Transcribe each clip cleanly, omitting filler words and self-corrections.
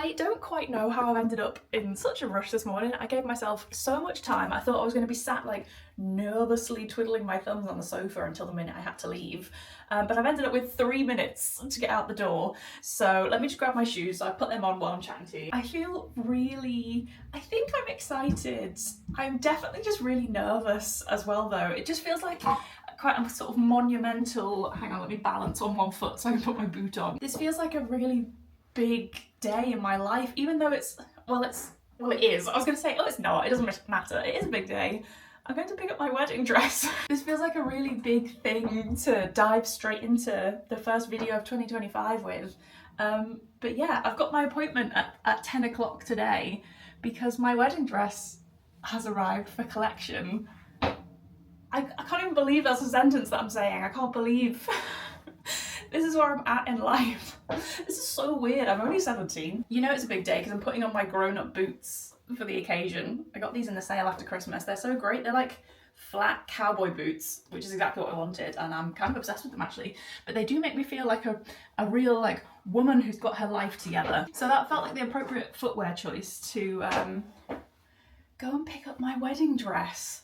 I don't quite know how I've ended up in such a rush this morning. I gave myself so much time. I thought I was going to be sat like nervously twiddling my thumbs on the sofa until the minute I had to leave. But I've ended up with 3 minutes to get out the door. So let me just grab my shoes. So I put them on while I'm chatting to you. I feel I think I'm excited. I'm definitely just really nervous as well though. It just feels like quite a sort of monumental, hang on, let me balance on one foot so I can put my boot on. This feels like a really big day in my life, even though it is. I was going to say, oh, it's not, it doesn't matter. It is a big day. I'm going to pick up my wedding dress. This feels like a really big thing to dive straight into the first video of 2025 with. But yeah, I've got my appointment at 10 o'clock today because my wedding dress has arrived for collection. I can't even believe that's a sentence that I'm saying. I can't believe this is where I'm at in life. This is so weird. I'm only 17. You know it's a big day because I'm putting on my grown-up boots for the occasion. I got these in the sale after Christmas. They're so great. They're like flat cowboy boots, which is exactly what I wanted, and I'm kind of obsessed with them actually. But they do make me feel like a real like woman who's got her life together. So that felt like the appropriate footwear choice to go and pick up my wedding dress.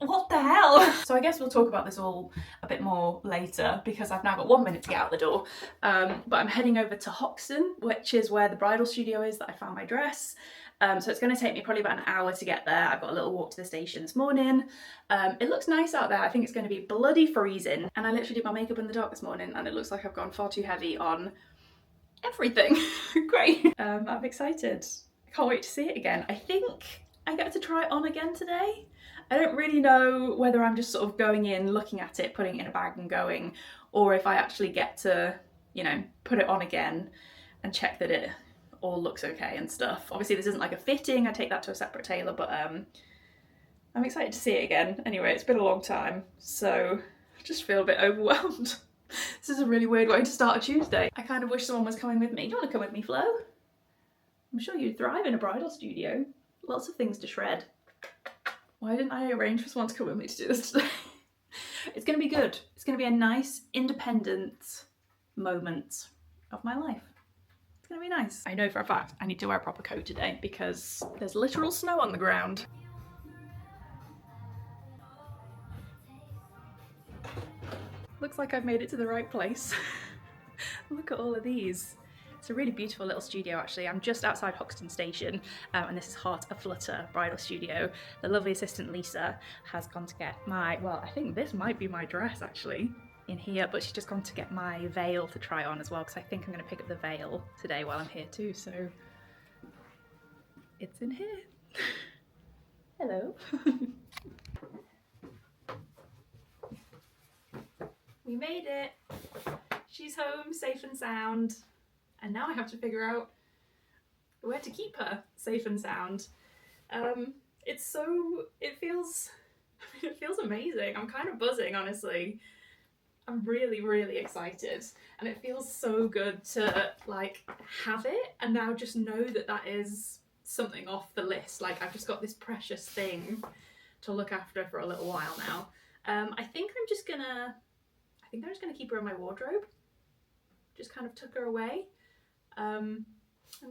What the hell? So I guess we'll talk about this all a bit more later because I've now got 1 minute to get out the door. But I'm heading over to Hoxton, which is where the bridal studio is that I found my dress. So it's going to take me probably about an hour to get there. I've got a little walk to the station this morning. It looks nice out there. I think it's going to be bloody freezing. And I literally did my makeup in the dark this morning and it looks like I've gone far too heavy on everything. Great. I'm excited. I can't wait to see it again. I think I get to try it on again today. I don't really know whether I'm just sort of going in, looking at it, putting it in a bag and going, or if I actually get to, you know, put it on again and check that it all looks okay and stuff. Obviously this isn't like a fitting, I take that to a separate tailor, but I'm excited to see it again. Anyway, it's been a long time, so I just feel a bit overwhelmed. This is a really weird way to start a Tuesday. I kind of wish someone was coming with me. Do you want to come with me, Flo? I'm sure you'd thrive in a bridal studio. Lots of things to shred. Why didn't I arrange for someone to come with me to do this today? It's going to be good. It's going to be a nice, independent moment of my life. It's going to be nice. I know for a fact I need to wear a proper coat today because there's literal snow on the ground. Looks like I've made it to the right place. Look at all of these. It's a really beautiful little studio actually. I'm just outside Hoxton Station and this is Heart Aflutter Bridal Studio. The lovely assistant Lisa has gone to get my, well, I think this might be my dress actually in here, but she's just gone to get my veil to try on as well because I think I'm going to pick up the veil today while I'm here too, so it's in here. Hello. We made it. She's home safe and sound. And now I have to figure out where to keep her safe and sound. It feels amazing. I'm kind of buzzing, honestly. I'm really, really excited. And it feels so good to like have it and now just know that that is something off the list. Like I've just got this precious thing to look after for a little while now. I think I'm just gonna keep her in my wardrobe. Just kind of tuck her away. And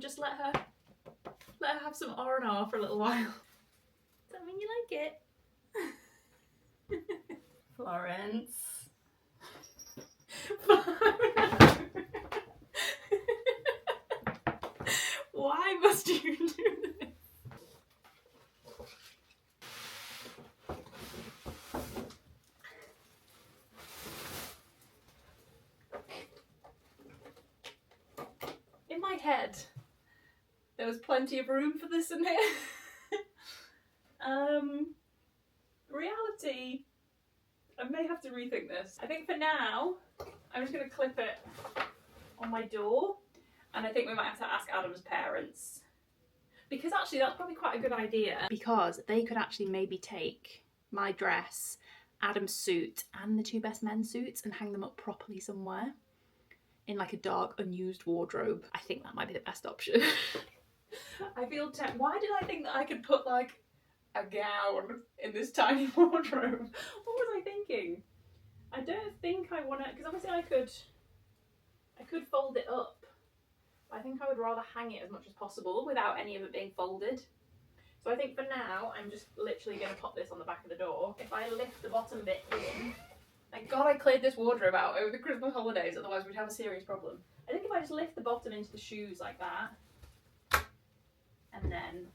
just let her have some R&R for a little while. Does that mean you like it? Florence. Why must you do this? In my head, there was plenty of room for this in here. Reality, I may have to rethink this. I think for now, I'm just going to clip it on my door, and I think we might have to ask Adam's parents. Because actually that's probably quite a good idea, because they could actually maybe take my dress, Adam's suit, and the two best men's suits and hang them up properly somewhere in like a dark, unused wardrobe. I think that might be the best option. I feel why did I think that I could put like a gown in this tiny wardrobe? What was I thinking? I don't think I want to, because obviously I could fold it up I think I would rather hang it as much as possible without any of it being folded. So I think for now, I'm just literally going to pop this on the back of the door. If I lift the bottom bit in, thank God I cleared this wardrobe out over the Christmas holidays, otherwise we'd have a serious problem. I think if I just lift the bottom into the shoes like that, and then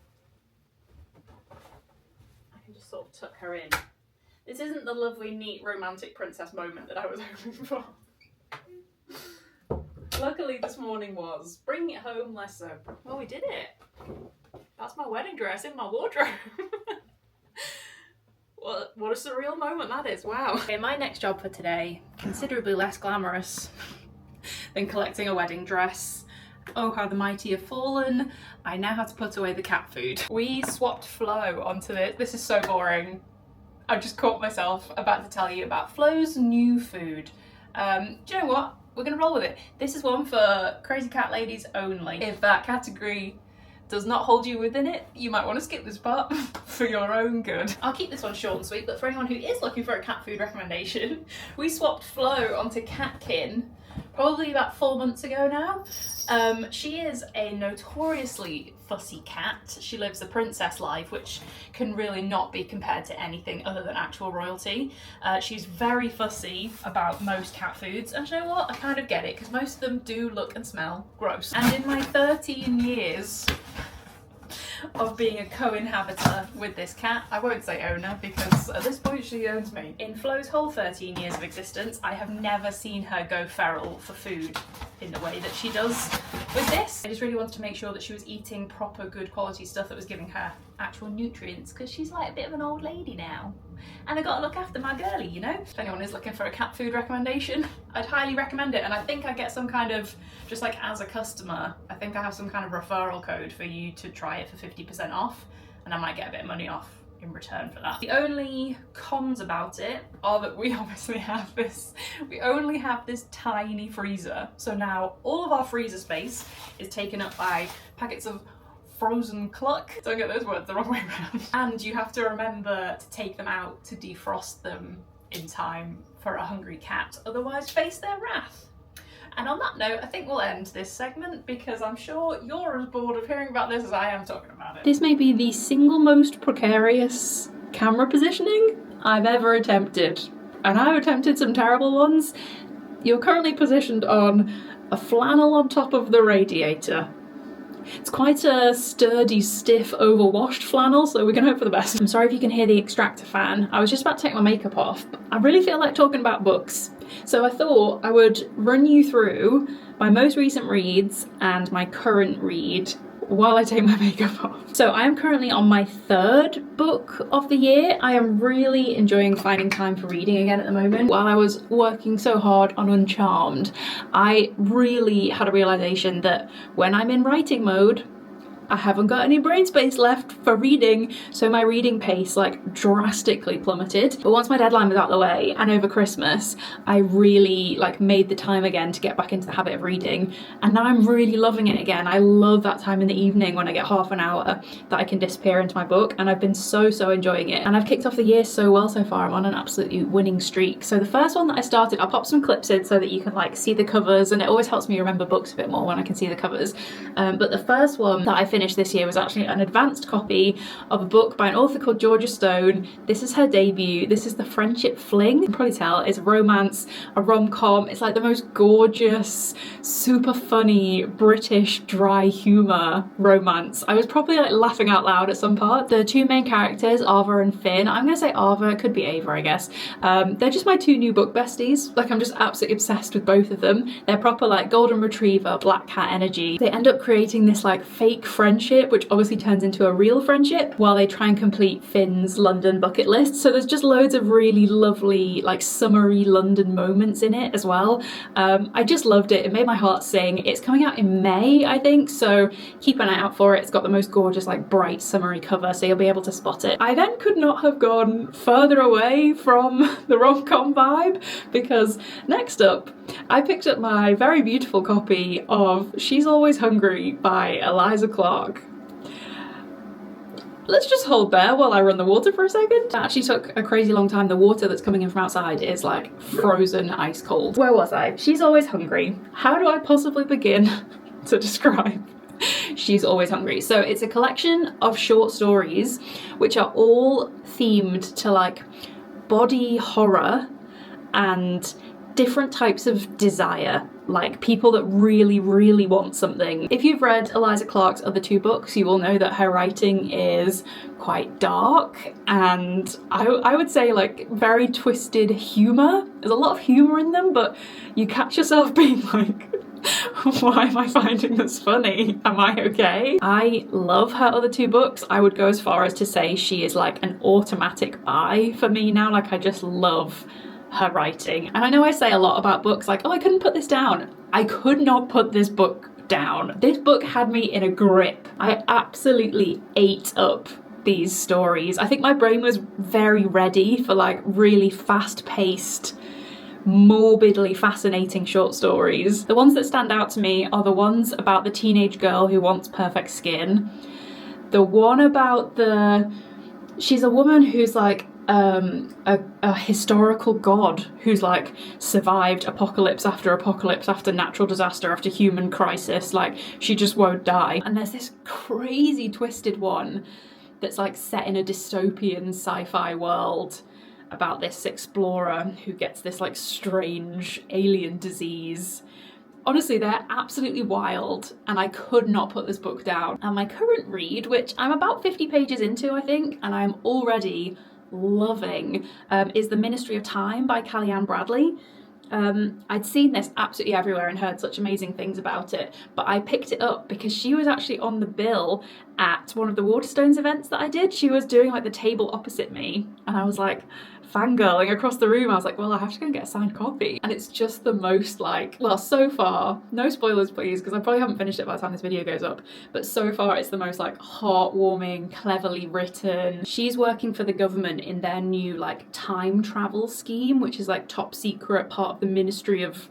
I can just sort of tuck her in. This isn't the lovely, neat, romantic princess moment that I was hoping for. Luckily this morning was. Bring it home, less so. Well, we did it. That's my wedding dress in my wardrobe. What a surreal moment that is, wow. Okay, my next job for today, considerably less glamorous than collecting a wedding dress. Oh, how the mighty have fallen. I now have to put away the cat food. We swapped Flo onto this. This is so boring. I've just caught myself about to tell you about Flo's new food. Do you know what? We're gonna roll with it. This is one for crazy cat ladies only. If that category does not hold you within it, you might want to skip this part for your own good. I'll keep this one short and sweet, but for anyone who is looking for a cat food recommendation, we swapped Flo onto Catkin probably about 4 months ago now. She is a notoriously fussy cat. She lives the princess life, which can really not be compared to anything other than actual royalty. She's very fussy about most cat foods, and you know what? I kind of get it, because most of them do look and smell gross. And in my 13 years of being a co-inhabitor with this cat, I won't say owner because at this point she owns me. In Flo's whole 13 years of existence, I have never seen her go feral for food in the way that she does with this. I just really wanted to make sure that she was eating proper good quality stuff that was giving her actual nutrients, because she's like a bit of an old lady now. And I gotta look after my girlie, you know? If anyone is looking for a cat food recommendation, I'd highly recommend it. And I think I get some kind of, just like as a customer, I think I have some kind of referral code for you to try it for 50% off, and I might get a bit of money off in return for that. The only cons about it are that we obviously have this, we only have this tiny freezer. So now all of our freezer space is taken up by packets of frozen cluck. Don't get those words the wrong way around. And you have to remember to take them out to defrost them in time for a hungry cat, otherwise face their wrath. And on that note, I think we'll end this segment, because I'm sure you're as bored of hearing about this as I am talking about it. This may be the single most precarious camera positioning I've ever attempted, and I've attempted some terrible ones. You're currently positioned on a flannel on top of the radiator. It's quite a sturdy, stiff, overwashed flannel, so we can hope for the best. I'm sorry if you can hear the extractor fan. I was just about to take my makeup off. I really feel like talking about books, so I thought I would run you through my most recent reads and my current read while I take my makeup off. So I am currently on my 3rd book of the year. I am really enjoying finding time for reading again at the moment. While I was working so hard on Uncharmed, I really had a realization that when I'm in writing mode, I haven't got any brain space left for reading, so my reading pace like drastically plummeted. But once my deadline was out of the way and over Christmas, I really like made the time again to get back into the habit of reading, and now I'm really loving it again. I love that time in the evening when I get half an hour that I can disappear into my book, and I've been so enjoying it. And I've kicked off the year so well so far. I'm on an absolutely winning streak. So the first one that I started, I'll pop some clips in so that you can like see the covers, and it always helps me remember books a bit more when I can see the covers. But the first one that I finished this year was actually an advanced copy of a book by an author called Georgia Stone. This is her debut. This is The Friendship Fling. You can probably tell it's a romance, a rom-com. It's like the most gorgeous, super funny, British dry humour romance. I was probably like laughing out loud at some part. The two main characters, Ava and Finn, I'm gonna say Ava, it could be Ava I guess. They're just my 2 new book besties. Like I'm just absolutely obsessed with both of them. They're proper like golden retriever, black cat energy. They end up creating this like fake friendship, which obviously turns into a real friendship, while they try and complete Finn's London bucket list. So there's just loads of really lovely like summery London moments in it as well. I just loved it. It made my heart sing. It's coming out in May, I think, so keep an eye out for it. It's got the most gorgeous like bright summery cover, so you'll be able to spot it. I then could not have gone further away from the rom-com vibe, because next up I picked up my very beautiful copy of She's Always Hungry by Eliza Clark. Let's just hold there while I run the water for a second. It actually took a crazy long time. The water that's coming in from outside is like frozen ice cold. Where was I? She's Always Hungry. How do I possibly begin to describe She's Always Hungry. So it's a collection of short stories which are all themed to like body horror and different types of desire, like people that really, really want something. If you've read Eliza Clark's other two books, you will know that her writing is quite dark and I would say like very twisted humour. There's a lot of humour in them, but you catch yourself being like, why am I finding this funny? Am I okay? I love her other two books. I would go as far as to say she is like an automatic buy for me now. Like I just love her writing. And I know I say a lot about books like, oh, I couldn't put this down. I could not put this book down. This book had me in a grip. I absolutely ate up these stories. I think my brain was very ready for like really fast-paced, morbidly fascinating short stories. The ones that stand out to me are the ones about the teenage girl who wants perfect skin. The one about she's a woman who's like a historical god who's like survived apocalypse after natural disaster after human crisis, like she just won't die. And there's this crazy twisted one that's like set in a dystopian sci-fi world about this explorer who gets this like strange alien disease. Honestly, they're absolutely wild and I could not put this book down. And my current read, which I'm about 50 pages into I think, and I'm already loving, is The Ministry of Time by Kellyanne Bradley. I'd seen this absolutely everywhere and heard such amazing things about it, but I picked it up because she was actually on the bill at one of the Waterstones events that I did. She was doing like the table opposite me and I was like fangirling across the room. I was like, well, I have to go and get a signed copy. And it's just the most like, well, so far, no spoilers please, because I probably haven't finished it by the time this video goes up, but so far it's the most like heartwarming, cleverly written. She's working for the government in their new like time travel scheme, which is like top secret, part of the Ministry of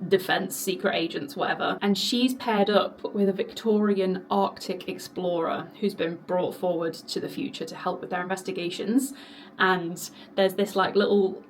Defense, secret agents, whatever. And she's paired up with a Victorian Arctic explorer who's been brought forward to the future to help with their investigations. And there's this like little,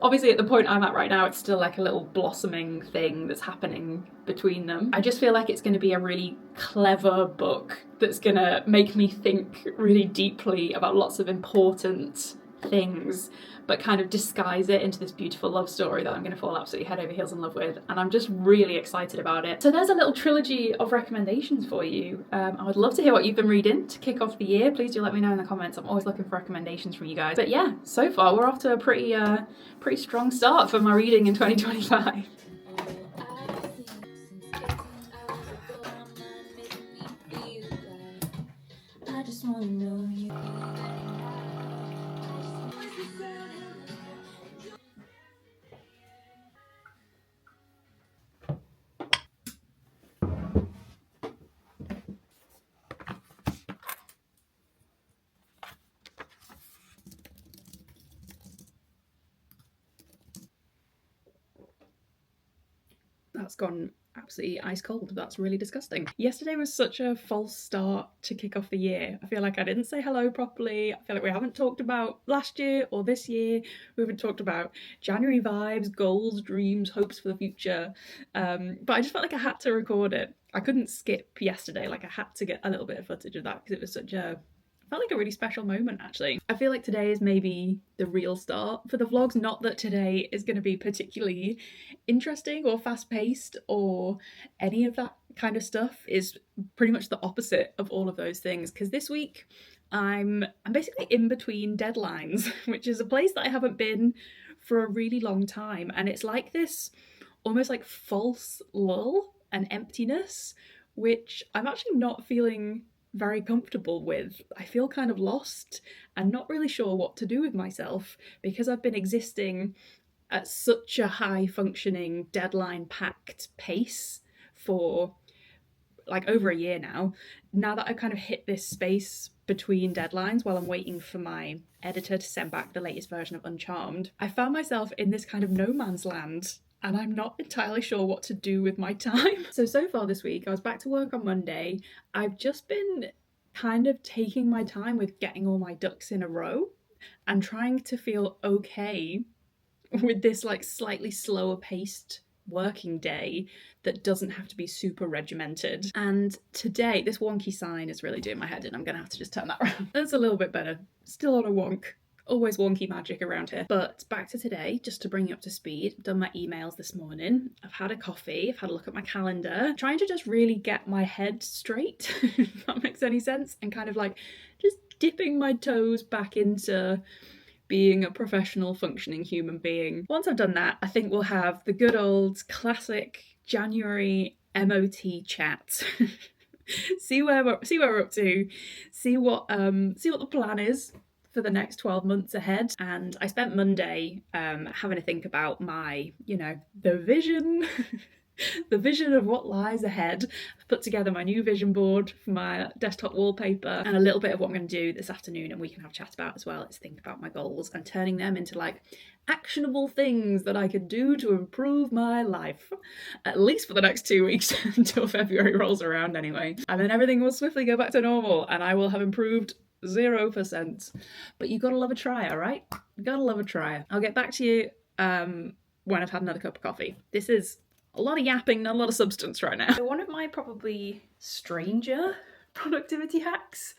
obviously at the point I'm at right now, it's still like a little blossoming thing that's happening between them. I just feel like it's going to be a really clever book that's going to make me think really deeply about lots of important things, but kind of disguise it into this beautiful love story that I'm going to fall absolutely head over heels in love with, and I'm just really excited about it. So there's a little trilogy of recommendations for you. I would love to hear what you've been reading to kick off the year. Please do let me know in the comments. I'm always looking for recommendations from you guys. But yeah, so far we're off to a pretty strong start for my reading in 2025. I just wanna know you. That's gone absolutely ice cold. That's really disgusting. Yesterday was such a false start to kick off the year. I feel like I didn't say hello properly. I feel like we haven't talked about last year or this year. We haven't talked about January vibes, goals, dreams, hopes for the future. But I just felt like I had to record it. I couldn't skip yesterday. Like I had to get a little bit of footage of that because it was such a, felt like a really special moment actually. I feel like today is maybe the real start for the vlogs. Not that today is going to be particularly interesting or fast-paced or any of that kind of stuff. Is pretty much the opposite of all of those things, because this week I'm basically in between deadlines, which is a place that I haven't been for a really long time, and it's like this almost like false lull and emptiness, which I'm actually not feeling very comfortable with. I feel kind of lost and not really sure what to do with myself because I've been existing at such a high functioning, deadline packed pace for like over a year now. Now that I've kind of hit this space between deadlines while I'm waiting for my editor to send back the latest version of Uncharmed, I found myself in this kind of no man's land and I'm not entirely sure what to do with my time. So far this week, I was back to work on Monday. I've just been kind of taking my time with getting all my ducks in a row and trying to feel okay with this like slightly slower paced working day that doesn't have to be super regimented. And today, this wonky sign is really doing my head in. I'm gonna have to just turn that around. That's a little bit better. Still on a wonk. Always wonky magic around here. But back to today, just to bring you up to speed. I've done my emails this morning. I've had a coffee. I've had a look at my calendar. Trying to just really get my head straight, if that makes any sense. And kind of like just dipping my toes back into being a professional functioning human being. Once I've done that, I think we'll have the good old classic January MOT chat. see where we're up to, see what the plan is for the next 12 months ahead. And I spent Monday having to think about my, the vision the vision of what lies ahead. I've put together my new vision board for my desktop wallpaper, and a little bit of what I'm going to do this afternoon, and we can have a chat about as well, is think about my goals and turning them into like actionable things that I could do to improve my life, at least for the next 2 weeks until February rolls around anyway. And then everything will swiftly go back to normal and I will have improved 0%. But you gotta love a try, all right? You gotta love a try. I'll get back to you when I've had another cup of coffee. This is a lot of yapping, not a lot of substance right now. So one of my probably stranger productivity hacks,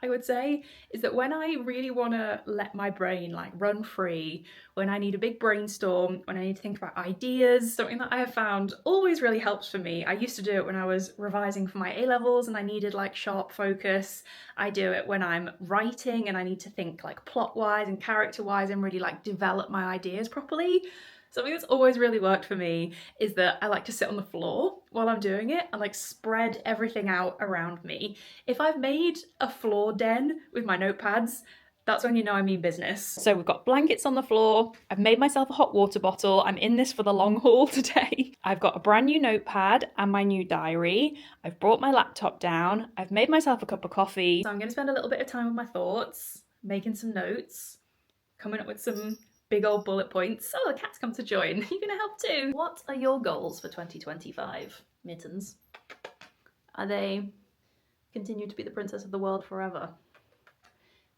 I would say, is that when I really want to let my brain like run free, when I need a big brainstorm, when I need to think about ideas, something that I have found always really helps for me. I used to do it when I was revising for my A-levels and I needed like sharp focus. I do it when I'm writing and I need to think like plot-wise and character-wise and really like develop my ideas properly. Something that's always really worked for me is that I like to sit on the floor while I'm doing it and like spread everything out around me. If I've made a floor den with my notepads, that's when you know I mean business. So we've got blankets on the floor. I've made myself a hot water bottle. I'm in this for the long haul today. I've got a brand new notepad and my new diary. I've brought my laptop down. I've made myself a cup of coffee. So I'm going to spend a little bit of time with my thoughts, making some notes, coming up with some big old bullet points. Oh, the cat's come to join. You're gonna help too. What are your goals for 2025, Mittens? Are they continue to be the princess of the world forever?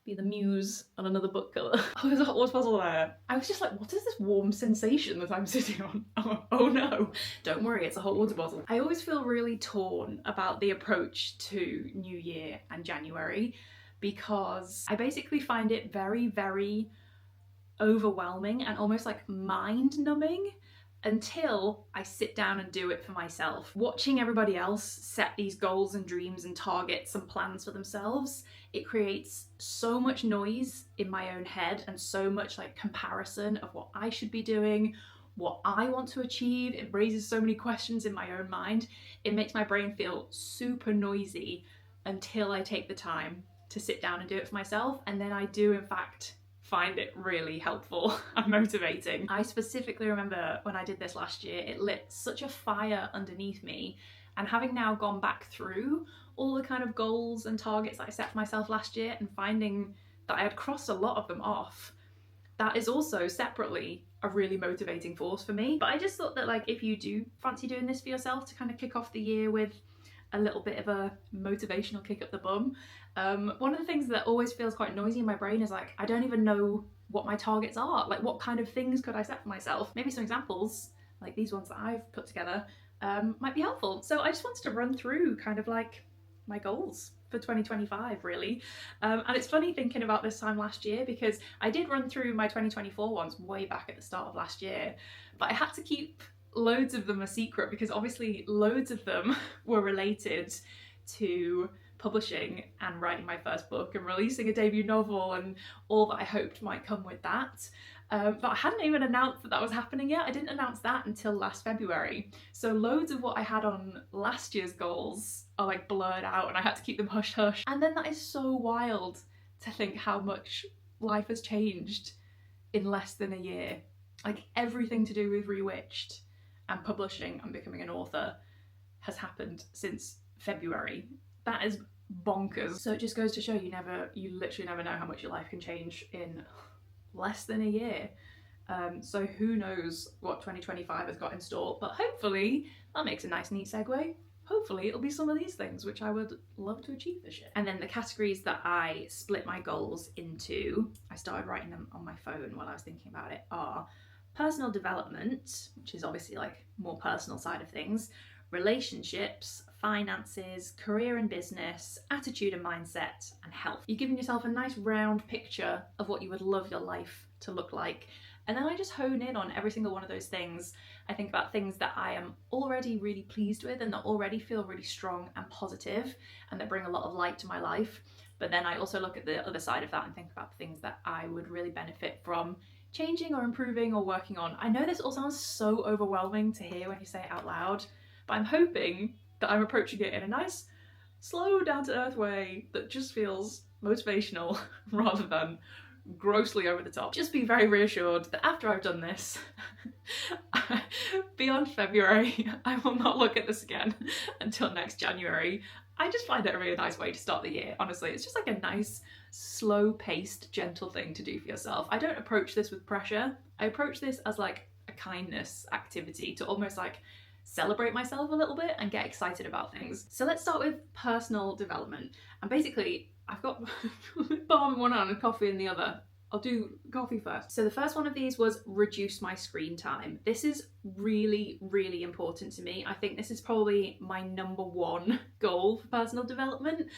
Be the muse on another book cover? Oh, there's a hot water puzzle there. I was just like, what is this warm sensation that I'm sitting on? Oh no. Don't worry, it's a hot water bottle. I always feel really torn about the approach to New Year and January because I basically find it very, very overwhelming and almost like mind numbing until I sit down and do it for myself. Watching everybody else set these goals and dreams and targets and plans for themselves, it creates so much noise in my own head and so much like comparison of what I should be doing, what I want to achieve. It raises so many questions in my own mind. It makes my brain feel super noisy until I take the time to sit down and do it for myself. And then I do in fact find it really helpful and motivating. I specifically remember when I did this last year, it lit such a fire underneath me, and having now gone back through all the kind of goals and targets that I set for myself last year and finding that I had crossed a lot of them off, that is also separately a really motivating force for me. But I just thought that like if you do fancy doing this for yourself to kind of kick off the year with a little bit of a motivational kick up the bum. One of the things that always feels quite noisy in my brain is like, I don't even know what my targets are. Like what kind of things could I set for myself? Maybe some examples, like these ones that I've put together, might be helpful. So I just wanted to run through kind of like my goals for 2025 really. And it's funny thinking about this time last year because I did run through my 2024 ones way back at the start of last year, but I had to keep loads of them a secret because obviously loads of them were related to publishing and writing my first book and releasing a debut novel and all that I hoped might come with that. But I hadn't even announced that that was happening yet. I didn't announce that until last February. So loads of what I had on last year's goals are like blurred out and I had to keep them hush hush. And then that is so wild to think how much life has changed in less than a year. Like everything to do with Rewitched and publishing and becoming an author has happened since February. That is bonkers. So it just goes to show you literally never know how much your life can change in less than a year. So who knows what 2025 has got in store, but hopefully that makes a nice neat segue. Hopefully it'll be some of these things which I would love to achieve this year. And then the categories that I split my goals into, I started writing them on my phone while I was thinking about it, are personal development, which is obviously like more personal side of things, relationships, finances, career and business, attitude and mindset, and health. You're giving yourself a nice round picture of what you would love your life to look like. And then I just hone in on every single one of those things. I think about things that I am already really pleased with and that already feel really strong and positive and that bring a lot of light to my life. But then I also look at the other side of that and think about the things that I would really benefit from changing or improving or working on. I know this all sounds so overwhelming to hear when you say it out loud, but I'm hoping that I'm approaching it in a nice, slow, down-to-earth way that just feels motivational rather than grossly over the top. Just be very reassured that after I've done this, beyond February, I will not look at this again until next January. I just find it a really nice way to start the year, honestly. It's just like a nice, slow-paced, gentle thing to do for yourself. I don't approach this with pressure. I approach this as like a kindness activity to almost like celebrate myself a little bit and get excited about things. So let's start with personal development. And basically, I've got balm in one hand and coffee in the other. I'll do coffee first. So the first one of these was reduce my screen time. This is really, really important to me. I think this is probably my number one goal for personal development.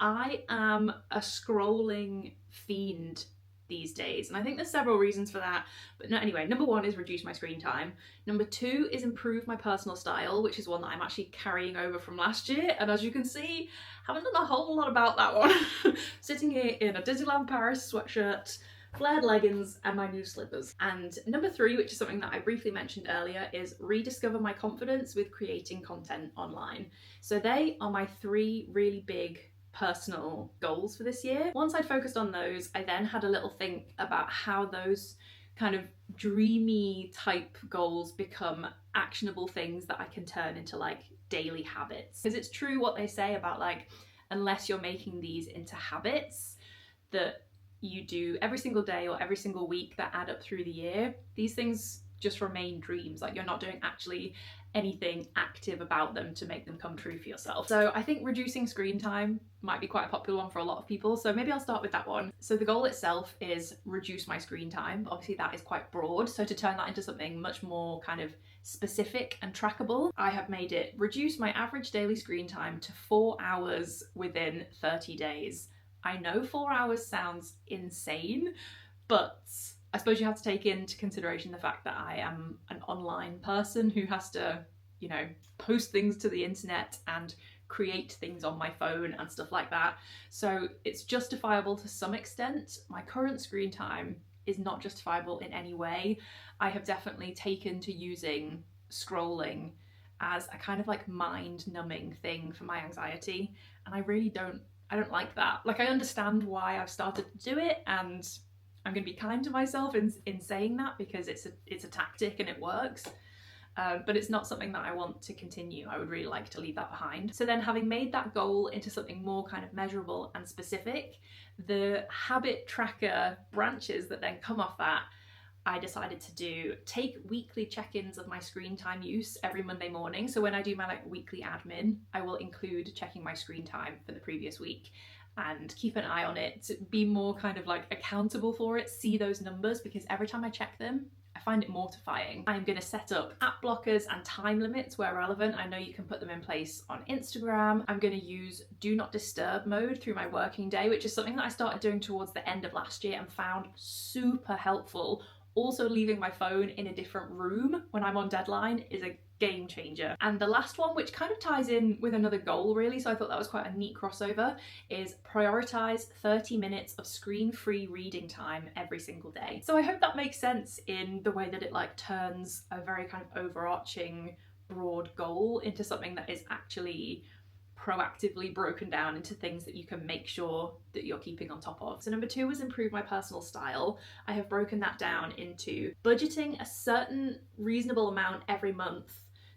I am a scrolling fiend these days, and I think there's several reasons for that, but no, anyway, number one is reduce my screen time. Number two is improve my personal style, which is one that I'm actually carrying over from last year, and as you can see, haven't done a whole lot about that one. Sitting here in a Disneyland Paris sweatshirt, flared leggings, and my new slippers. And number three, which is something that I briefly mentioned earlier, is rediscover my confidence with creating content online. So they are my three really big personal goals for this year. Once I'd focused on those, I then had a little think about how those kind of dreamy type goals become actionable things that I can turn into like daily habits. Because it's true what they say about like, unless you're making these into habits that you do every single day or every single week that add up through the year, these things just remain dreams. Like you're not doing actually anything active about them to make them come true for yourself. So I think reducing screen time might be quite a popular one for a lot of people. So maybe I'll start with that one. So the goal itself is reduce my screen time. Obviously that is quite broad. So to turn that into something much more kind of specific and trackable, I have made it reduce my average daily screen time to 4 hours within 30 days. I know 4 hours sounds insane, but I suppose you have to take into consideration the fact that I am an online person who has to, you know, post things to the internet and create things on my phone and stuff like that. So it's justifiable to some extent. My current screen time is not justifiable in any way. I have definitely taken to using scrolling as a kind of like mind-numbing thing for my anxiety, and I don't like that. Like I understand why I've started to do it, and I'm going to be kind to myself in saying that because it's a tactic and it works, but it's not something that I want to continue. I would really like to leave that behind. So then, having made that goal into something more kind of measurable and specific, the habit tracker branches that then come off that, I decided to take weekly check-ins of my screen time use every Monday morning. So when I do my like weekly admin, I will include checking my screen time for the previous week and keep an eye on it, be more kind of like accountable for it, see those numbers, because every time I check them, I find it mortifying. I'm going to set up app blockers and time limits where relevant. I know you can put them in place on Instagram. I'm going to use do not disturb mode through my working day, which is something that I started doing towards the end of last year and found super helpful. Also, leaving my phone in a different room when I'm on deadline is a game changer. And the last one, which kind of ties in with another goal really, so I thought that was quite a neat crossover, is prioritize 30 minutes of screen-free reading time every single day. So I hope that makes sense in the way that it like turns a very kind of overarching broad goal into something that is actually proactively broken down into things that you can make sure that you're keeping on top of. So number two was improve my personal style. I have broken that down into budgeting a certain reasonable amount every month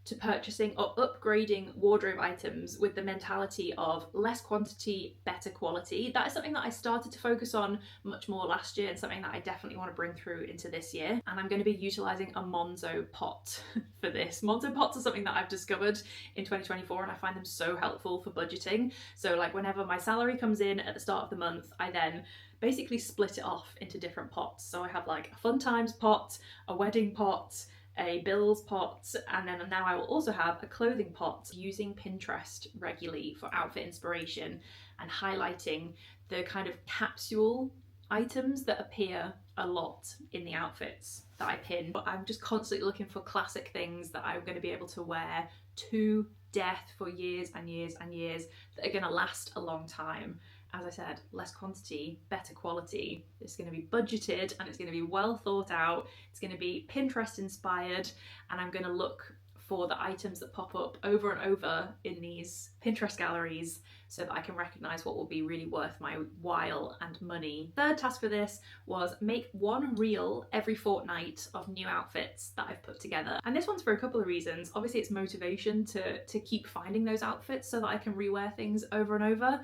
to purchasing or upgrading wardrobe items with the mentality of less quantity, better quality. That is something that I started to focus on much more last year and something that I definitely want to bring through into this year. And I'm going to be utilising a Monzo pot for this. Monzo pots are something that I've discovered in 2024 and I find them so helpful for budgeting. So like whenever my salary comes in at the start of the month, I then basically split it off into different pots. So I have like a fun times pot, a wedding pot, a bills pot, and then now I will also have a clothing pot, using Pinterest regularly for outfit inspiration and highlighting the kind of capsule items that appear a lot in the outfits that I pin. But I'm just constantly looking for classic things that I'm going to be able to wear to death for years and years and years, that are going to last a long time. As I said, less quantity, better quality. It's going to be budgeted and it's going to be well thought out. It's going to be Pinterest inspired, and I'm going to look for the items that pop up over and over in these Pinterest galleries so that I can recognise what will be really worth my while and money. Third task for this was make one reel every fortnight of new outfits that I've put together. And this one's for a couple of reasons. Obviously it's motivation to keep finding those outfits so that I can rewear things over and over.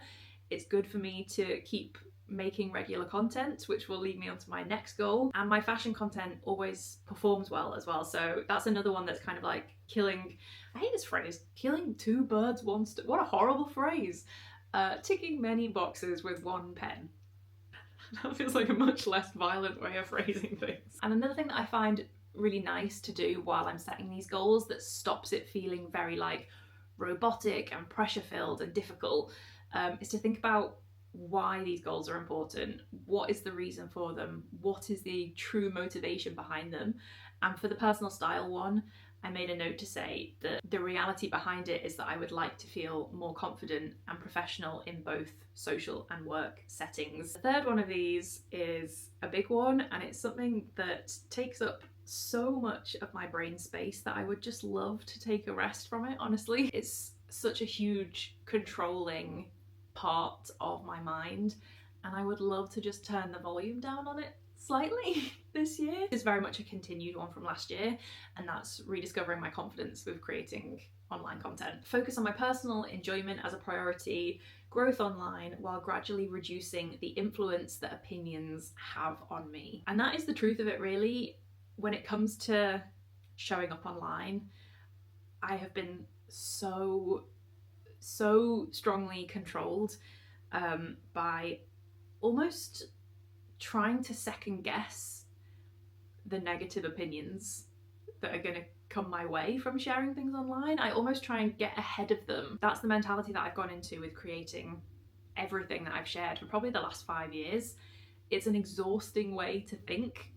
It's good for me to keep making regular content, which will lead me on to my next goal. And my fashion content always performs well as well. So that's another one that's kind of like killing, I hate this phrase, killing two birds, one stone. What a horrible phrase. Ticking many boxes with one pen. That feels like a much less violent way of phrasing things. And another thing that I find really nice to do while I'm setting these goals that stops it feeling very like robotic and pressure filled and difficult is to think about why these goals are important, what is the reason for them, what is the true motivation behind them. And for the personal style one, I made a note to say that the reality behind it is that I would like to feel more confident and professional in both social and work settings. The third one of these is a big one, and it's something that takes up so much of my brain space that I would just love to take a rest from it, honestly. It's such a huge controlling part of my mind, and I would love to just turn the volume down on it slightly this year. It's very much a continued one from last year, and that's rediscovering my confidence with creating online content. Focus on my personal enjoyment as a priority, growth online, while gradually reducing the influence that opinions have on me. And that is the truth of it, really. When it comes to showing up online, I have been so strongly controlled by almost trying to second guess the negative opinions that are going to come my way from sharing things online. I almost try and get ahead of them. That's the mentality that I've gone into with creating everything that I've shared for probably the last 5 years. It's an exhausting way to think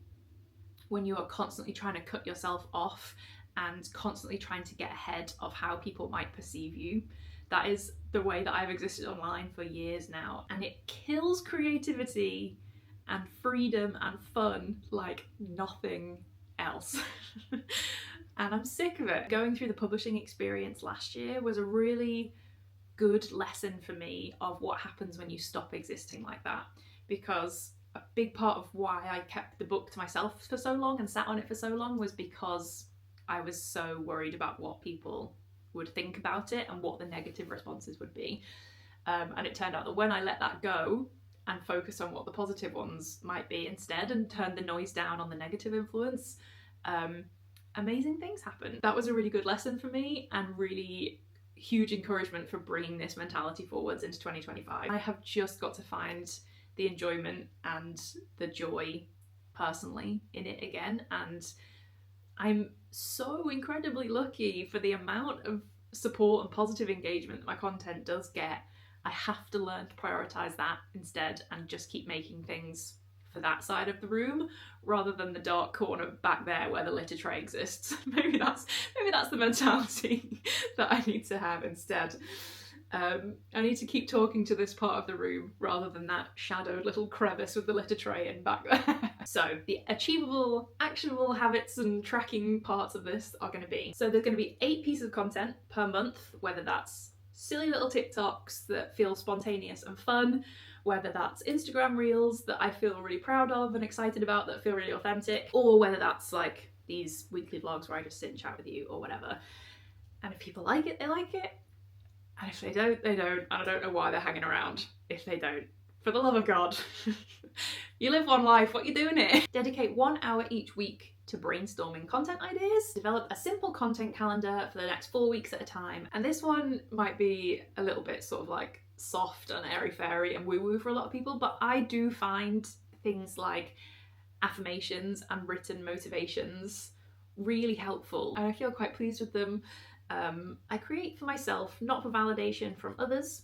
when you are constantly trying to cut yourself off and constantly trying to get ahead of how people might perceive you. That is the way that I've existed online for years now, and it kills creativity and freedom and fun like nothing else. And I'm sick of it. Going through the publishing experience last year was a really good lesson for me of what happens when you stop existing like that, because a big part of why I kept the book to myself for so long and sat on it for so long was because I was so worried about what people would think about it and what the negative responses would be. And it turned out that when I let that go and focus on what the positive ones might be instead and turn the noise down on the negative influence, amazing things happen. That was a really good lesson for me and really huge encouragement for bringing this mentality forwards into 2025. I have just got to find the enjoyment and the joy personally in it again, and I'm so incredibly lucky for the amount of support and positive engagement that my content does get. I have to learn to prioritise that instead and just keep making things for that side of the room rather than the dark corner back there where the litter tray exists. Maybe that's the mentality that I need to have instead. I need to keep talking to this part of the room rather than that shadowed little crevice with the litter tray in back there. So the achievable, actionable habits and tracking parts of this are going to be, so there's going to be 8 pieces of content per month, whether that's silly little TikToks that feel spontaneous and fun, whether that's Instagram reels that I feel really proud of and excited about that feel really authentic, or whether that's like these weekly vlogs where I just sit and chat with you or whatever. And if people like it, they like it. And if they don't, they don't. And I don't know why they're hanging around if they don't. For the love of God. You live one life, what you doing it? Dedicate 1 hour each week to brainstorming content ideas. Develop a simple content calendar for the next 4 weeks at a time. And this one might be a little bit sort of like soft and airy-fairy and woo-woo for a lot of people, but I do find things like affirmations and written motivations really helpful, and I feel quite pleased with them. I create for myself, not for validation from others.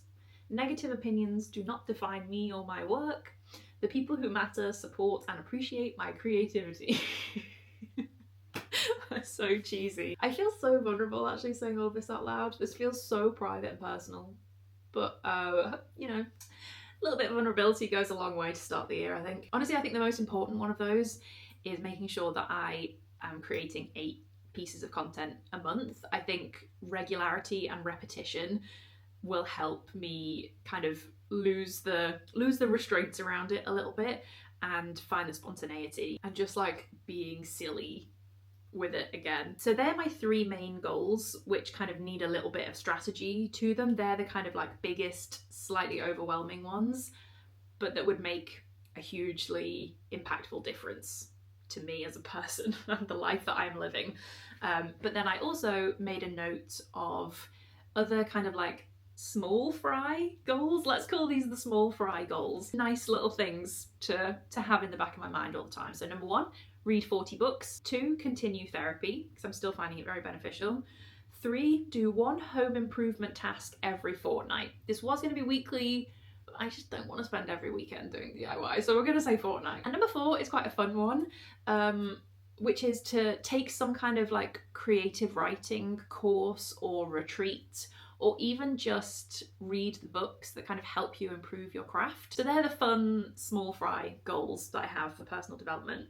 Negative opinions do not define me or my work. The people who matter support and appreciate my creativity. That's so cheesy. I feel so vulnerable actually saying all of this out loud. This feels so private and personal, but you know, a little bit of vulnerability goes a long way to start the year, I think. Honestly, I think the most important one of those is making sure that I am creating 8 pieces of content a month. I think regularity and repetition will help me kind of lose the restraints around it a little bit and find the spontaneity and just like being silly with it again. So they're my 3 main goals, which kind of need a little bit of strategy to them. They're the kind of like biggest, slightly overwhelming ones, but that would make a hugely impactful difference to me as a person and the life that I'm living. But then I also made a note of other kind of like small fry goals. Let's call these the small fry goals. Nice little things to have in the back of my mind all the time. So number 1, read 40 books. 2, continue therapy, because I'm still finding it very beneficial. 3, do 1 home improvement task every fortnight. This was going to be weekly, but I just don't want to spend every weekend doing DIY, so we're going to say fortnight. And number 4 is quite a fun one, which is to take some kind of like creative writing course or retreat, or even just read the books that kind of help you improve your craft. So they're the fun small fry goals that I have for personal development.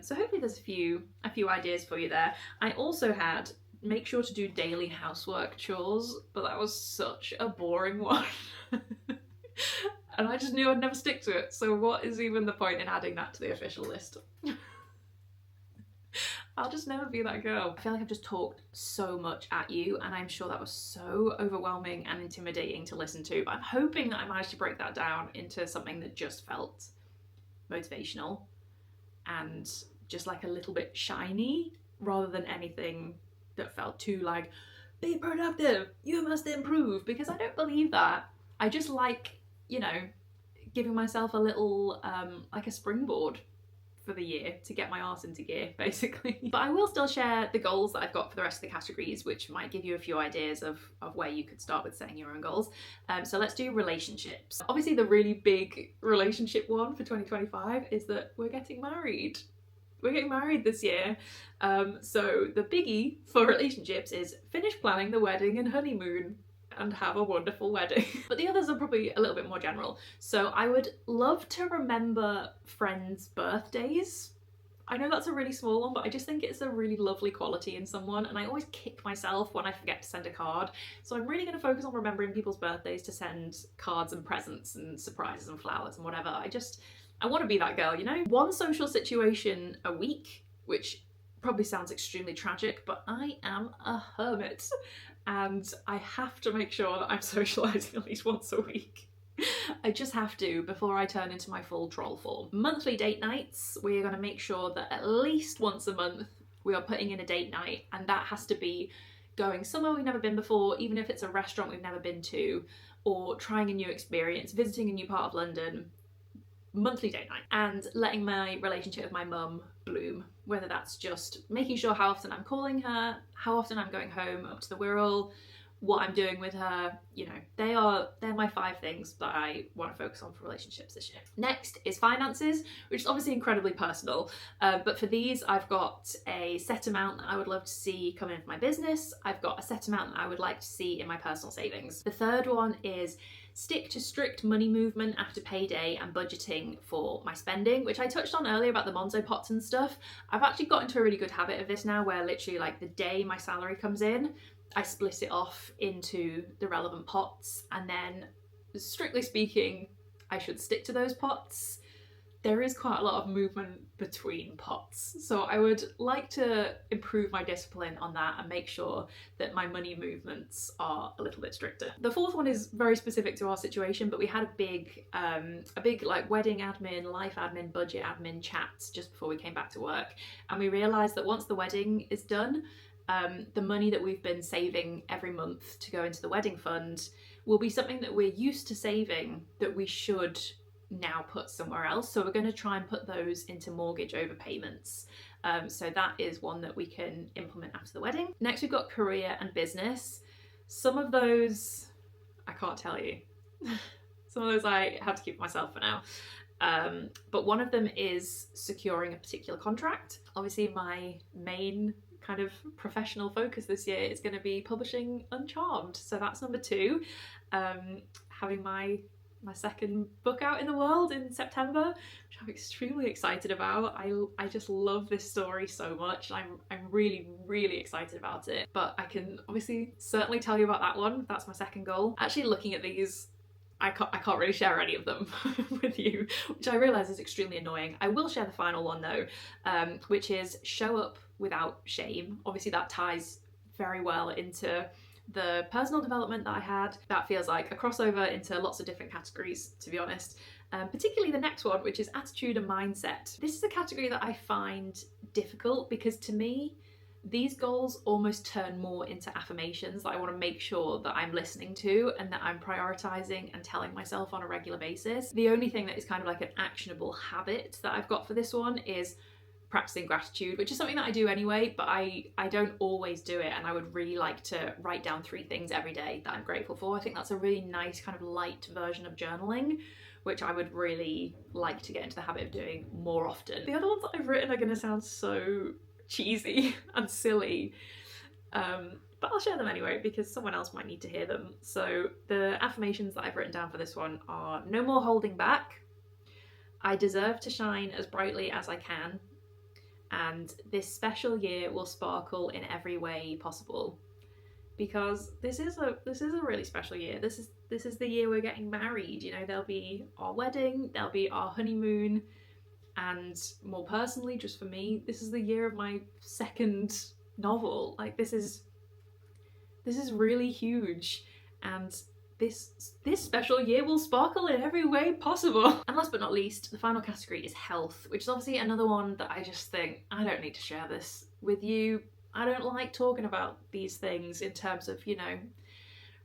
So hopefully there's a few ideas for you there. I also had make sure to do daily housework chores, but that was such a boring one. And I just knew I'd never stick to it. So what is even the point in adding that to the official list? I'll just never be that girl. I feel like I've just talked so much at you, and I'm sure that was so overwhelming and intimidating to listen to, but I'm hoping that I managed to break that down into something that just felt motivational and just like a little bit shiny, rather than anything that felt too like, be productive, you must improve, because I don't believe that. I just like, you know, giving myself a little, like a springboard for the year to get my arse into gear, basically. But I will still share the goals that I've got for the rest of the categories, which might give you a few ideas of where you could start with setting your own goals. So let's do relationships. Obviously the really big relationship one for 2025 is that we're getting married. We're getting married this year. So the biggie for relationships is finish planning the wedding and honeymoon and have a wonderful wedding. But the others are probably a little bit more general. So I would love to remember friends' birthdays. I know that's a really small one, but I just think it's a really lovely quality in someone, and I always kick myself when I forget to send a card. So I'm really going to focus on remembering people's birthdays to send cards and presents and surprises and flowers and whatever. I want to be that girl, you know? 1 social situation a week, which probably sounds extremely tragic, but I am a hermit. And I have to make sure that I'm socialising at least once a week. I just have to before I turn into my full troll form. Monthly date nights, we're going to make sure that at least once a month we are putting in a date night, and that has to be going somewhere we've never been before, even if it's a restaurant we've never been to, or trying a new experience, visiting a new part of London. Monthly date night. And letting my relationship with my mum bloom, whether that's just making sure how often I'm calling her, how often I'm going home up to the Wirral, what I'm doing with her, you know, they're my 5 things that I want to focus on for relationships this year. Next is finances, which is obviously incredibly personal, but for these I've got a set amount that I would love to see come in for my business. I've got a set amount that I would like to see in my personal savings. The third one is stick to strict money movement after payday and budgeting for my spending, which I touched on earlier about the Monzo pots and stuff. I've actually got into a really good habit of this now, where literally like the day my salary comes in, I split it off into the relevant pots, and then strictly speaking, I should stick to those pots. there is quite a lot of movement between pots. So I would like to improve my discipline on that and make sure that my money movements are a little bit stricter. The fourth one is very specific to our situation, but we had a big like wedding admin, life admin, budget admin chats just before we came back to work. And we realized that once the wedding is done, the money that we've been saving every month to go into the wedding fund will be something that we're used to saving that we should now put somewhere else. So we're going to try and put those into mortgage overpayments. So that is one that we can implement after the wedding. Next, we've got career and business. Some of those I can't tell you. Some of those I have to keep myself for now. But one of them is securing a particular contract. Obviously, my main kind of professional focus this year is going to be publishing Uncharmed. So that's number 2. Having my second book out in the world in September, which I'm extremely excited about. I just love this story so much. I'm really, really excited about it. But I can obviously certainly tell you about that one. That's my second goal. Actually, looking at these, I can't really share any of them with you, which I realise is extremely annoying. I will share the final one though, which is show up without shame. Obviously that ties very well into the personal development that I had. That feels like a crossover into lots of different categories, to be honest. Particularly the next one, which is attitude and mindset. This is a category that I find difficult because to me, these goals almost turn more into affirmations that I want to make sure that I'm listening to and that I'm prioritizing and telling myself on a regular basis. The only thing that is kind of like an actionable habit that I've got for this one is practicing gratitude, which is something that I do anyway, but I don't always do it, and I would really like to write down 3 things every day that I'm grateful for. I think that's a really nice kind of light version of journaling, which I would really like to get into the habit of doing more often. The other ones that I've written are going to sound so cheesy and silly, but I'll share them anyway because someone else might need to hear them. So the affirmations that I've written down for this one are: no more holding back, I deserve to shine as brightly as I can, and this special year will sparkle in every way possible. Because this is a really special year. This is the year we're getting married. You know, there'll be our wedding, there'll be our honeymoon, and more personally, just for me, this is the year of my second novel. Like this is really huge, and this special year will sparkle in every way possible. And last but not least, the final category is health, which is obviously another one that I just think, I don't need to share this with you. I don't like talking about these things in terms of, you know,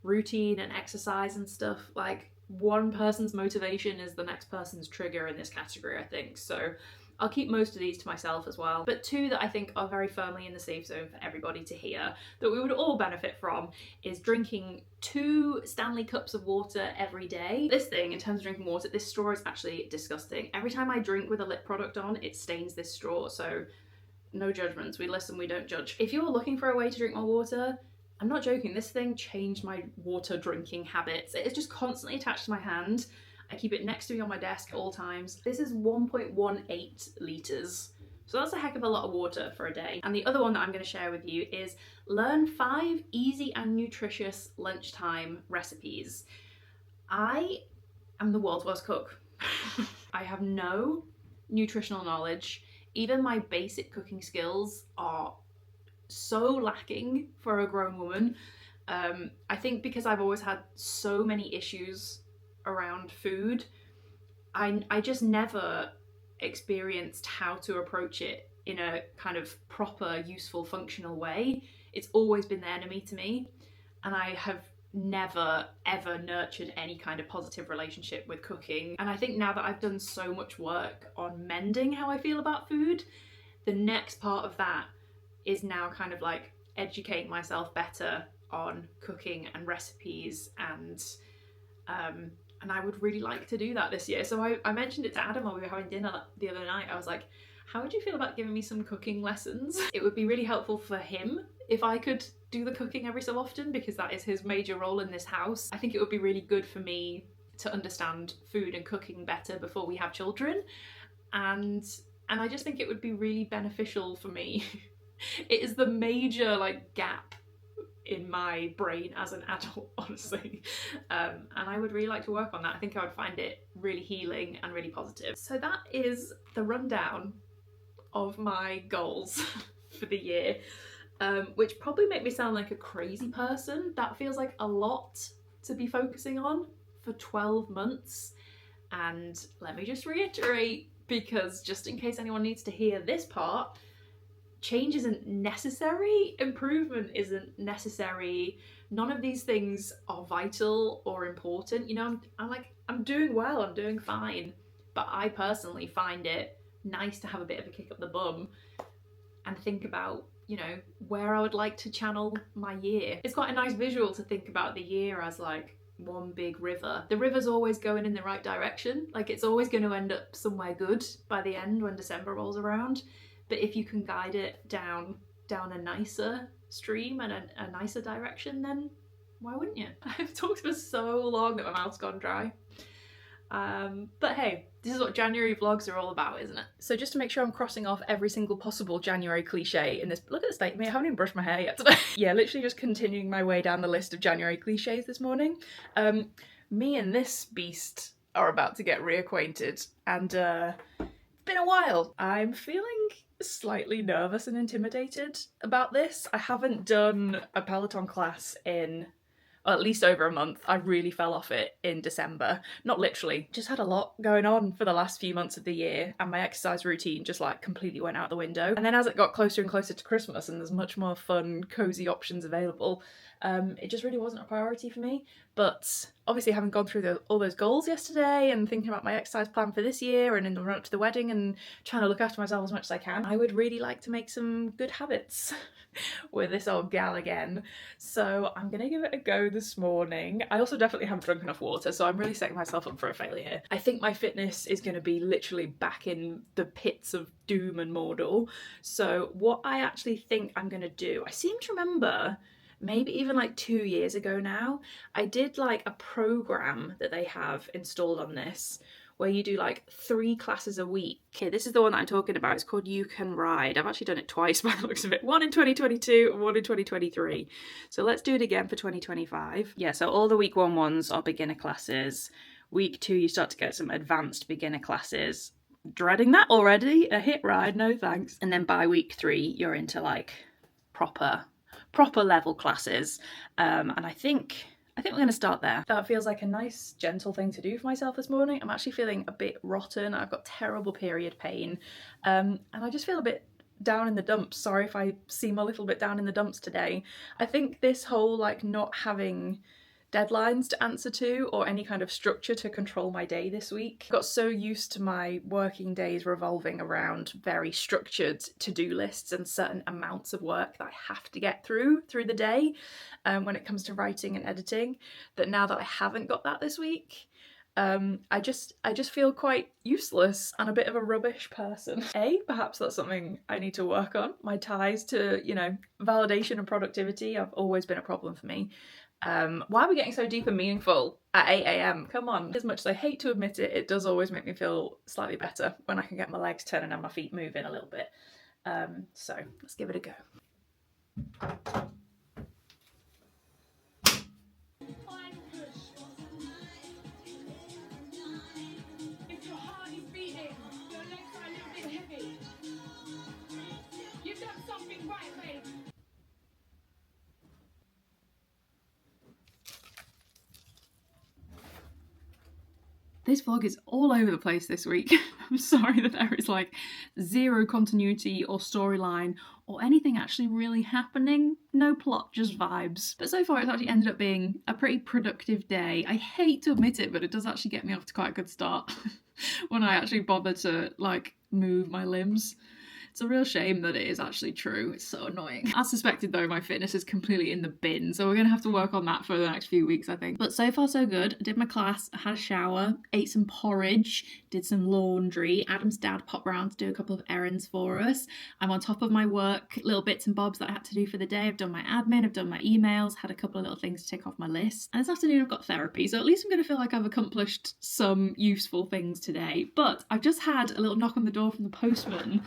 routine and exercise and stuff. Like, one person's motivation is the next person's trigger in this category, I think. So I'll keep most of these to myself as well. But 2 that I think are very firmly in the safe zone for everybody to hear, that we would all benefit from, is drinking 2 Stanley cups of water every day. This thing, in terms of drinking water, this straw is actually disgusting. Every time I drink with a lip product on, it stains this straw. So no judgments. We listen, we don't judge. If you're looking for a way to drink more water, I'm not joking, this thing changed my water drinking habits. It is just constantly attached to my hand. I keep it next to me on my desk at all times. This is 1.18 litres. So that's a heck of a lot of water for a day. And the other one that I'm going to share with you is learn 5 easy and nutritious lunchtime recipes. I am the world's worst cook. I have no nutritional knowledge. Even my basic cooking skills are so lacking for a grown woman. I think because I've always had so many issues around food, I just never experienced how to approach it in a kind of proper, useful, functional way. It's always been the enemy to me, and I have never ever nurtured any kind of positive relationship with cooking. And I think now that I've done so much work on mending how I feel about food, the next part of that is now kind of like educating myself better on cooking and recipes, and I would really like to do that this year. So I mentioned it to Adam while we were having dinner the other night. I was like, how would you feel about giving me some cooking lessons? It would be really helpful for him if I could do the cooking every so often, because that is his major role in this house. I think it would be really good for me to understand food and cooking better before we have children, and I just think it would be really beneficial for me. It is the major like gap in my brain as an adult, honestly. And I would really like to work on that. I think I would find it really healing and really positive. So that is the rundown of my goals for the year, which probably make me sound like a crazy person. That feels like a lot to be focusing on for 12 months. And let me just reiterate, because just in case anyone needs to hear this part, change isn't necessary, improvement isn't necessary, none of these things are vital or important. You know, I'm doing well, I'm doing fine, but I personally find it nice to have a bit of a kick up the bum and think about, you know, where I would like to channel my year. It's quite a nice visual to think about the year as like one big river. The river's always going in the right direction, like it's always going to end up somewhere good by the end when December rolls around. But if you can guide it down a nicer stream and a nicer direction, then why wouldn't you? I've talked for so long that my mouth's gone dry. But hey, this is what January vlogs are all about, isn't it? So just to make sure I'm crossing off every single possible January cliche in this, look at the state of me, I haven't even brushed my hair yet today. Yeah, literally just continuing my way down the list of January cliches this morning. Me and this beast are about to get reacquainted, and it's been a while. I'm feeling slightly nervous and intimidated about this. I haven't done a Peloton class in at least over a month. I really fell off it in December. Not literally, just had a lot going on for the last few months of the year, and my exercise routine just like completely went out the window. And then as it got closer and closer to Christmas and there's much more fun, cozy options available, it just really wasn't a priority for me. But obviously having gone through all those goals yesterday and thinking about my exercise plan for this year and in the run up to the wedding and trying to look after myself as much as I can, I would really like to make some good habits with this old gal again. So I'm gonna give it a go this morning. I also definitely haven't drunk enough water, so I'm really setting myself up for a failure. I think my fitness is gonna be literally back in the pits of doom and Mordor. So what I actually think I'm gonna do, I seem to remember maybe even like 2 years ago now, I did like a program that they have installed on this where you do like 3 classes a week. Okay, this is the one that I'm talking about. It's called You Can Ride. I've actually done it twice by the looks of it. One in 2022 and one in 2023. So let's do it again for 2025. Yeah, so all the week 1 ones are beginner classes. Week 2, you start to get some advanced beginner classes. Dreading that already. A hit ride, no thanks. And then by week 3, you're into like proper level classes. And I think we're going to start there. That feels like a nice, gentle thing to do for myself this morning. I'm actually feeling a bit rotten. I've got terrible period pain. And I just feel a bit down in the dumps. Sorry if I seem a little bit down in the dumps today. I think this whole like not having deadlines to answer to or any kind of structure to control my day this week. I got so used to my working days revolving around very structured to-do lists and certain amounts of work that I have to get through the day when it comes to writing and editing, that now that I haven't got that this week, I just feel quite useless and a bit of a rubbish person. Perhaps that's something I need to work on. My ties to, you know, validation and productivity have always been a problem for me. Why are we getting so deep and meaningful at 8 AM? Come on. As much as I hate to admit it, it does always make me feel slightly better when I can get my legs turning and my feet moving a little bit. So let's give it a go. If your heart is beating, your legs are a little bit heavy, you've done something right, babe. This vlog is all over the place this week. I'm sorry that there is like zero continuity or storyline or anything actually really happening. No plot, just vibes. But so far it's actually ended up being a pretty productive day. I hate to admit it, but it does actually get me off to quite a good start when I actually bother to like move my limbs. It's a real shame that it is actually true. It's so annoying. As suspected though, my fitness is completely in the bin, so we're gonna have to work on that for the next few weeks, I think. But so far so good. I did my class, I had a shower, ate some porridge, did some laundry. Adam's dad popped round to do a couple of errands for us. I'm on top of my work, little bits and bobs that I had to do for the day. I've done my admin, I've done my emails, had a couple of little things to tick off my list. And this afternoon I've got therapy, so at least I'm gonna feel like I've accomplished some useful things today. But I've just had a little knock on the door from the postman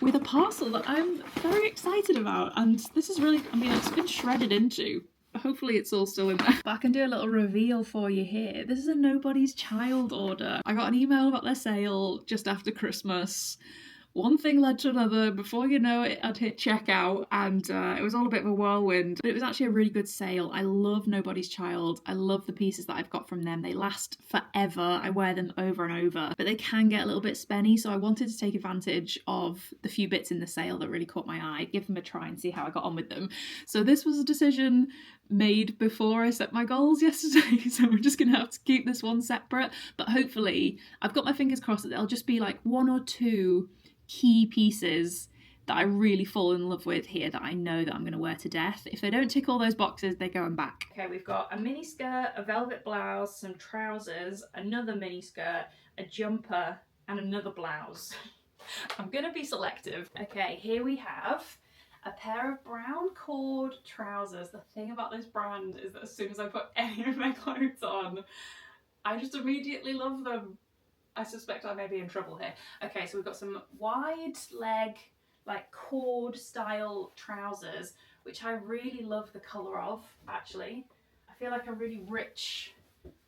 with a parcel that I'm very excited about, and this is really, I mean, it's been shredded into. Hopefully it's all still in there. But I can do a little reveal for you here. This is a Nobody's Child order. I got an email about their sale just after Christmas. One thing led to another. Before you know it, I'd hit checkout, and it was all a bit of a whirlwind. But it was actually a really good sale. I love Nobody's Child. I love the pieces that I've got from them. They last forever. I wear them over and over, but they can get a little bit spenny, so I wanted to take advantage of the few bits in the sale that really caught my eye, give them a try and see how I got on with them. So this was a decision made before I set my goals yesterday, so we're just gonna have to keep this one separate. But hopefully, I've got my fingers crossed that there'll just be like one or two key pieces that I really fall in love with here that I know that I'm going to wear to death. If they don't tick all those boxes, they're going back. Okay, we've got a mini skirt, a velvet blouse, some trousers, another mini skirt, a jumper, and another blouse. I'm going to be selective. Okay, here we have a pair of brown cord trousers. The thing about this brand is that as soon as I put any of my clothes on, I just immediately love them. I suspect I may be in trouble here. Okay, so we've got some wide leg, like cord style trousers, which I really love the colour of, actually. I feel like a really rich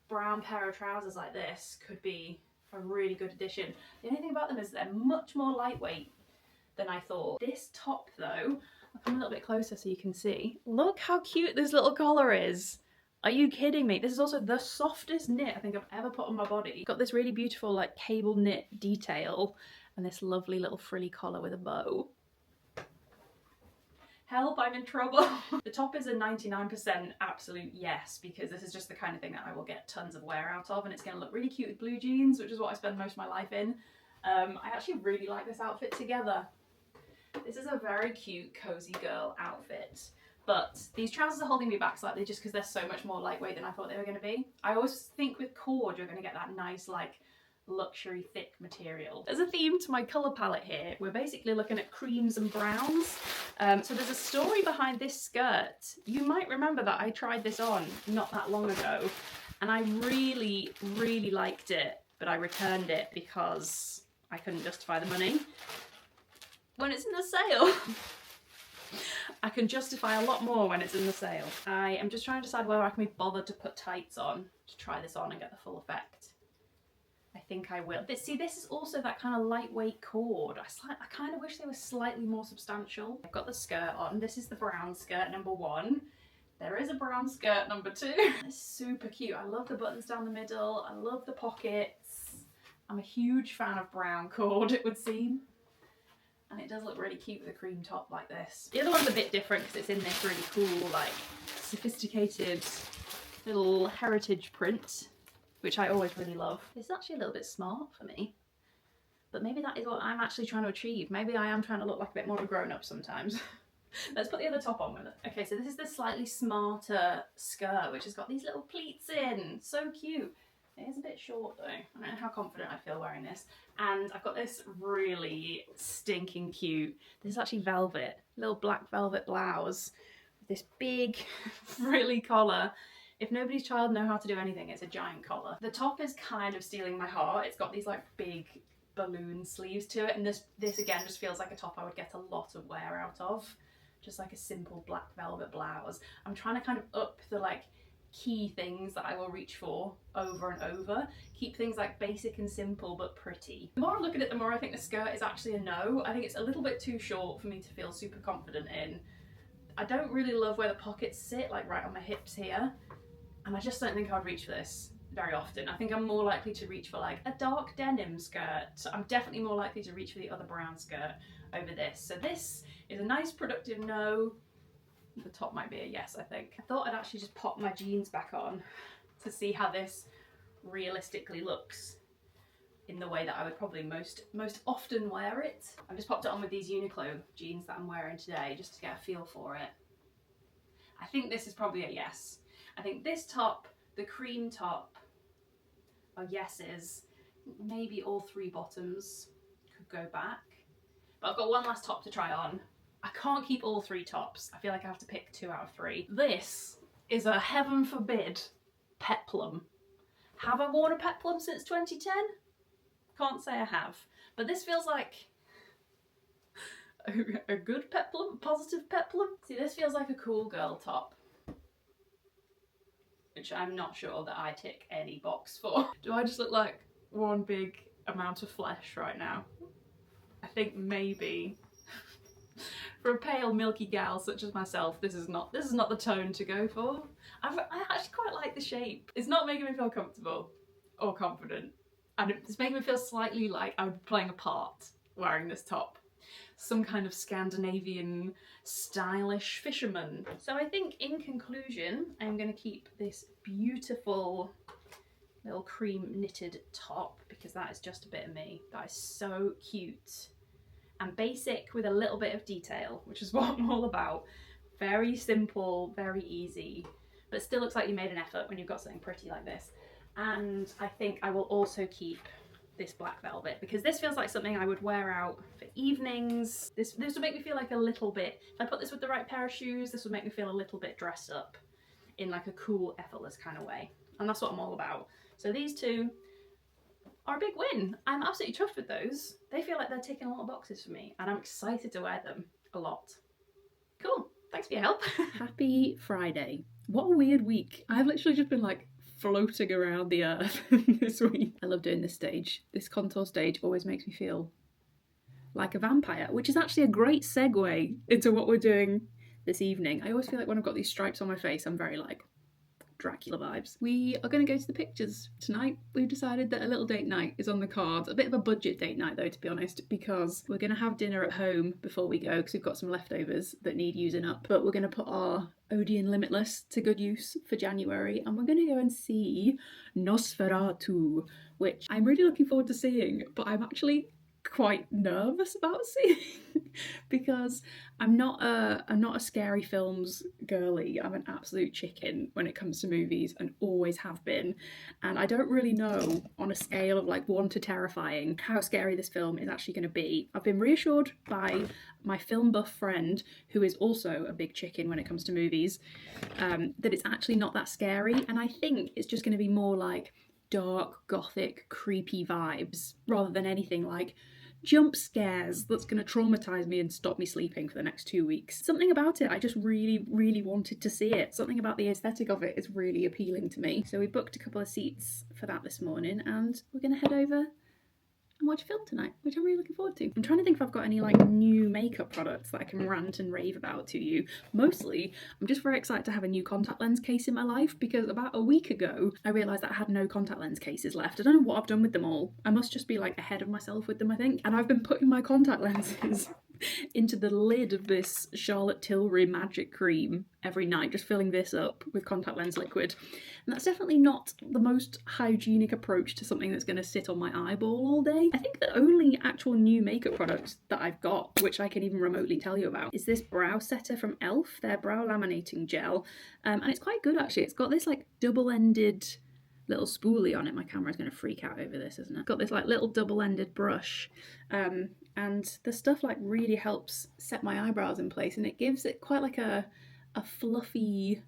brown pair of trousers like this could be a really good addition. The only thing about them is they're much more lightweight than I thought. This top though, I'll come a little bit closer so you can see. Look how cute this little collar is. Are you kidding me? This is also the softest knit I think I've ever put on my body. Got this really beautiful like cable knit detail and this lovely little frilly collar with a bow. Help, I'm in trouble. The top is a 99% absolute yes, because this is just the kind of thing that I will get tons of wear out of, and it's going to look really cute with blue jeans, which is what I spend most of my life in. I actually really like this outfit together. This is a very cute cozy girl outfit. But these trousers are holding me back slightly just because they're so much more lightweight than I thought they were going to be. I always think with cord you're going to get that nice like luxury thick material. There's a theme to my colour palette here. We're basically looking at creams and browns. So there's a story behind this skirt. You might remember that I tried this on not that long ago and I really, really liked it, but I returned it because I couldn't justify the money. When it's in the sale, I can justify a lot more when it's in the sale. I am just trying to decide whether I can be bothered to put tights on to try this on and get the full effect. I think I will. See, this is also that kind of lightweight cord. I kind of wish they were slightly more substantial. I've got the skirt on. This is the brown skirt number 1. There is a brown skirt number 2. It's super cute. I love the buttons down the middle. I love the pockets. I'm a huge fan of brown cord, it would seem. And it does look really cute with a cream top like this. The other one's a bit different because it's in this really cool, like, sophisticated little heritage print, which I always really love. It's actually a little bit smart for me, but maybe that is what I'm actually trying to achieve. Maybe I am trying to look like a bit more of a grown-up sometimes. Let's put the other top on with it. Okay, so this is the slightly smarter skirt, which has got these little pleats in. So cute. It is a bit short though. I don't know how confident I feel wearing this. And I've got this really stinking cute, this is actually velvet, little black velvet blouse with this big frilly collar. If Nobody's Child know how to do anything, it's a giant collar. The top is kind of stealing my heart. It's got these like big balloon sleeves to it, and this again just feels like a top I would get a lot of wear out of. Just like a simple black velvet blouse. I'm trying to kind of up the like key things that I will reach for over and over. Keep things like basic and simple but pretty. The more I look at it, the more I think the skirt is actually a no. I think it's a little bit too short for me to feel super confident in. I don't really love where the pockets sit, like right on my hips here. And I just don't think I'd reach for this very often. I think I'm more likely to reach for like a dark denim skirt. I'm definitely more likely to reach for the other brown skirt over this. So this is a nice productive no. The top might be a yes, I think. I thought I'd actually just pop my jeans back on to see how this realistically looks in the way that I would probably most often wear it. I've just popped it on with these Uniqlo jeans that I'm wearing today just to get a feel for it. I think this is probably a yes. I think this top, the cream top, are yeses. Maybe all 3 bottoms could go back. But I've got one last top to try on. I can't keep all 3 tops. I feel like I have to pick 2 out of 3. This is a heaven forbid peplum. Have I worn a peplum since 2010? Can't say I have. But this feels like a good peplum, positive peplum. See, this feels like a cool girl top, which I'm not sure that I tick any box for. Do I just look like one big amount of flesh right now? I think maybe for a pale milky gal such as myself, this is not the tone to go for. I actually quite like the shape. It's not making me feel comfortable or confident, and it's making me feel slightly like I would be playing a part wearing this top. Some kind of Scandinavian stylish fisherman. So I think in conclusion, I'm going to keep this beautiful little cream knitted top because that is just a bit of me. That is so cute and basic with a little bit of detail, which is what I'm all about. Very simple, very easy, but still looks like you made an effort when you've got something pretty like this. And I think I will also keep this black velvet because this feels like something I would wear out for evenings. This would make me feel like a little bit, if I put this with the right pair of shoes, this would make me feel a little bit dressed up in like a cool, effortless kind of way. And that's what I'm all about. So these two are a big win. I'm absolutely chuffed with those. They feel like they're ticking a lot of boxes for me and I'm excited to wear them a lot. Cool, thanks for your help. Happy Friday. What a weird week. I've literally just been like floating around the earth this week. I love doing this stage. This contour stage always makes me feel like a vampire, which is actually a great segue into what we're doing this evening. I always feel like when I've got these stripes on my face, I'm very like Dracula vibes. We are going to go to the pictures tonight. We've decided that a little date night is on the cards. A bit of a budget date night though, to be honest, because we're going to have dinner at home before we go because we've got some leftovers that need using up. But we're going to put our Odeon Limitless to good use for January and we're going to go and see Nosferatu, which I'm really looking forward to seeing, but I'm actually quite nervous about seeing because I'm not a scary films girly. I'm an absolute chicken when it comes to movies and always have been, and I don't really know on a scale of like 1 to terrifying how scary this film is actually going to be. I've been reassured by my film buff friend who is also a big chicken when it comes to movies that it's actually not that scary, and I think it's just going to be more like dark, gothic, creepy vibes rather than anything like jump scares that's going to traumatise me and stop me sleeping for the next 2 weeks. Something about it, I just really, really wanted to see it. Something about the aesthetic of it is really appealing to me. So we booked a couple of seats for that this morning and we're going to head over and watch a film tonight, which I'm really looking forward to. I'm trying to think if I've got any like new makeup products that I can rant and rave about to you. Mostly, I'm just very excited to have a new contact lens case in my life because about a week ago, I realised that I had no contact lens cases left. I don't know what I've done with them all. I must just be like ahead of myself with them, I think. And I've been putting my contact lenses into the lid of this Charlotte Tilbury Magic Cream every night, just filling this up with contact lens liquid. And that's definitely not the most hygienic approach to something that's going to sit on my eyeball all day. I think the only actual new makeup product that I've got, which I can even remotely tell you about, is this brow setter from e.l.f., their brow laminating gel. And it's quite good actually. It's got this like double-ended little spoolie on it. My camera's going to freak out over this, isn't it? Got this like little double-ended brush. And the stuff like really helps set my eyebrows in place and it gives it quite like a fluffy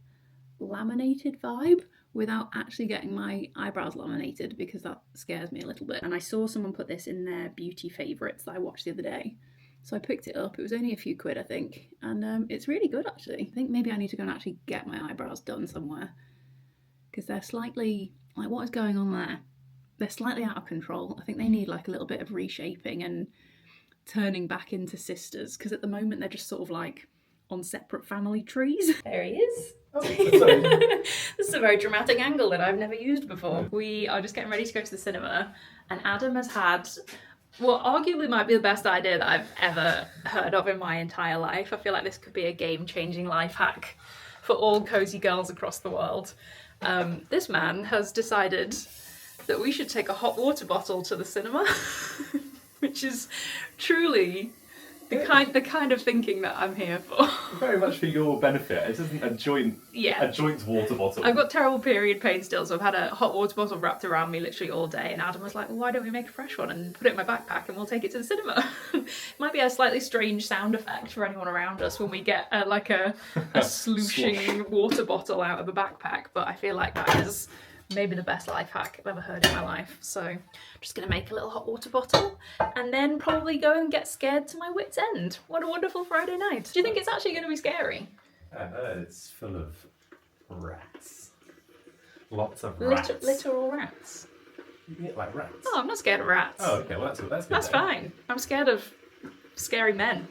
laminated vibe without actually getting my eyebrows laminated because that scares me a little bit. And I saw someone put this in their beauty favourites that I watched the other day. So I picked it up. It was only a few quid, I think. And it's really good actually. I think maybe I need to go and actually get my eyebrows done somewhere because they're slightly, like what is going on there? They're slightly out of control. I think they need like a little bit of reshaping and turning back into sisters because at the moment they're just sort of like on separate family trees. There he is. Oh, this is a very dramatic angle that I've never used before. We are just getting ready to go to the cinema and Adam has had what arguably might be the best idea that I've ever heard of in my entire life. I feel like this could be a game-changing life hack for all cozy girls across the world. This man has decided that we should take a hot water bottle to the cinema, which is truly the kind of thinking that I'm here for. Very much for your benefit. It isn't a joint water bottle. I've got terrible period pain still, so I've had a hot water bottle wrapped around me literally all day, and Adam was like, well, why don't we make a fresh one and put it in my backpack and we'll take it to the cinema. It might be a slightly strange sound effect for anyone around us when we get a slooshing water bottle out of a backpack, but I feel like that is maybe the best life hack I've ever heard in my life. So I'm just going to make a little hot water bottle and then probably go and get scared to my wit's end. What a wonderful Friday night. Do you think it's actually going to be scary? It's full of rats. Lots of rats. Literal rats. You get like rats? Oh, I'm not scared of rats. Oh, okay, well that's good. That's fine. I'm scared of scary men.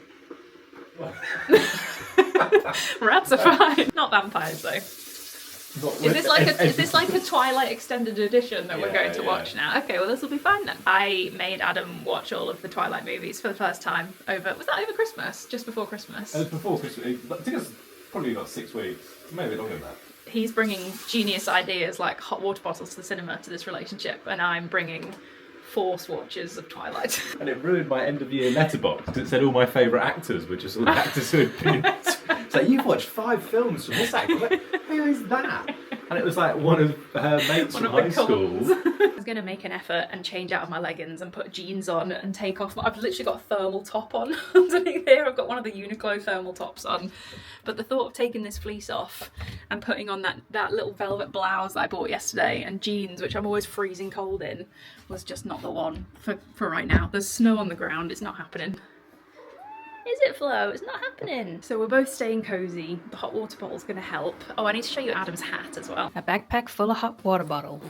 Rats are fine. Not vampires though. Is this like a Twilight extended edition that we're going to watch now? Okay, well this will be fine then. I made Adam watch all of the Twilight movies for the first time was that over Christmas? Just before Christmas? It was before Christmas. I think it's probably got 6 weeks. Maybe longer than that. He's bringing genius ideas like hot water bottles to the cinema to this relationship, and I'm bringing 4 swatches of Twilight. And it ruined my end of year letterbox because it said all my favourite actors were just all the actors who had been. It's like, you've watched 5 films from this actor. Like, who is that? And it was like one of her mates from high school. I was going to make an effort and change out of my leggings and put jeans on and take off. I've literally got a thermal top on underneath here. I've got one of the Uniqlo thermal tops on. But the thought of taking this fleece off and putting on that little velvet blouse that I bought yesterday and jeans, which I'm always freezing cold in, was just not the one for right now. There's snow on the ground. It's not happening. Is it, Flo? It's not happening. So we're both staying cozy. The hot water bottle's going to help. Oh, I need to show you Adam's hat as well. A backpack full of hot water bottle.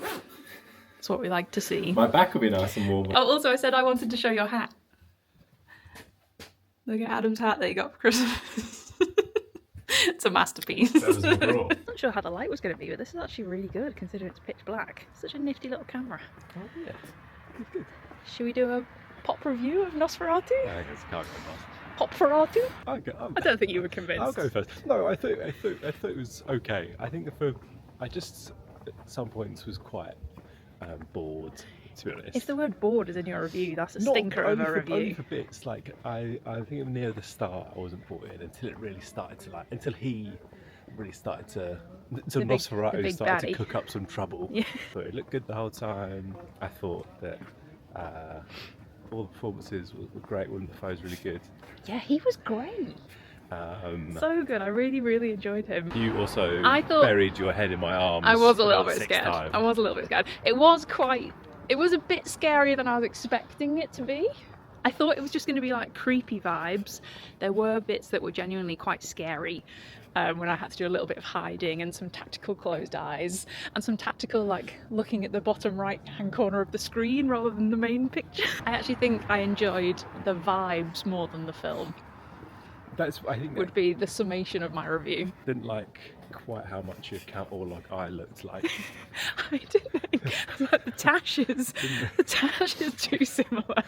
That's what we like to see. My back will be nice and warm. Oh, also I said I wanted to show your hat. Look at Adam's hat that you got for Christmas. It's a masterpiece. That was overall. I'm not sure how the light was going to be, but this is actually really good considering it's pitch black. Such a nifty little camera. Oh, yeah. It's good. Should we do a pop review of Nosferatu? Yeah, I guess I can't go past. Popferatu? I don't think you were convinced. I'll go first. No, I thought it was okay. I think I just at some points was quite bored, to be honest. If the word bored is in your review, that's a stinker of a review. Only for bits. Like I think near the start I wasn't bought in until it really started to until he really started to. Until Nosferatu started to cook up some trouble. Yeah. But it looked good the whole time. I thought that all the performances were great. Willem Dafoe's really good. Yeah, he was great. So good. I really, really enjoyed him. You also buried your head in my arms. I was a little bit scared. I was a little bit scared. It was a bit scarier than I was expecting it to be. I thought it was just going to be like creepy vibes. There were bits that were genuinely quite scary. When I had to do a little bit of hiding and some tactical closed eyes and some tactical like looking at the bottom right hand corner of the screen rather than the main picture. I actually think I enjoyed the vibes more than the film. I think would be the summation of my review. Didn't like quite how much your cat or like I looked like. I didn't like the tashes. The tash is too similar.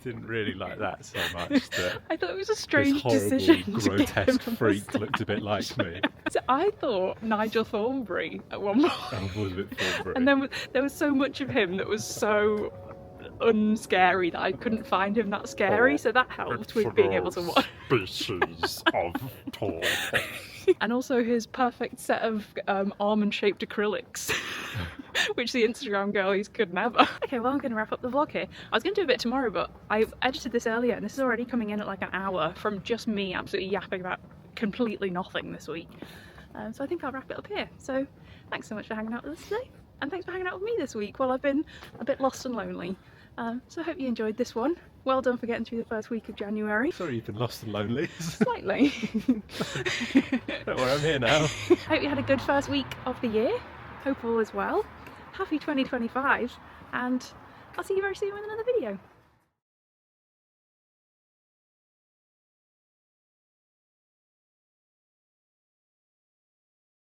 Didn't really like that so much. I thought it was a strange this horrible, decision. Grotesque freak looked a bit like me. So I thought Nigel Thornberry at one point. I was a bit Thornberry. And then there was so much of him that was so unscary that I couldn't find him that scary, so that helped with being able to watch. Species of tall. And also his perfect set of almond-shaped acrylics, which the Instagram girlies could never. Okay, well I'm going to wrap up the vlog here. I was going to do a bit tomorrow, but I've edited this earlier and this is already coming in at like an hour from just me absolutely yapping about completely nothing this week. So I think I'll wrap it up here. So thanks so much for hanging out with us today, and thanks for hanging out with me this week while I've been a bit lost and lonely. So I hope you enjoyed this one. Well done for getting through the first week of January. Sorry you've been lost and lonely. Slightly. Don't worry, I'm here now. Hope you had a good first week of the year. Hope all is well. Happy 2025, and I'll see you very soon with another video.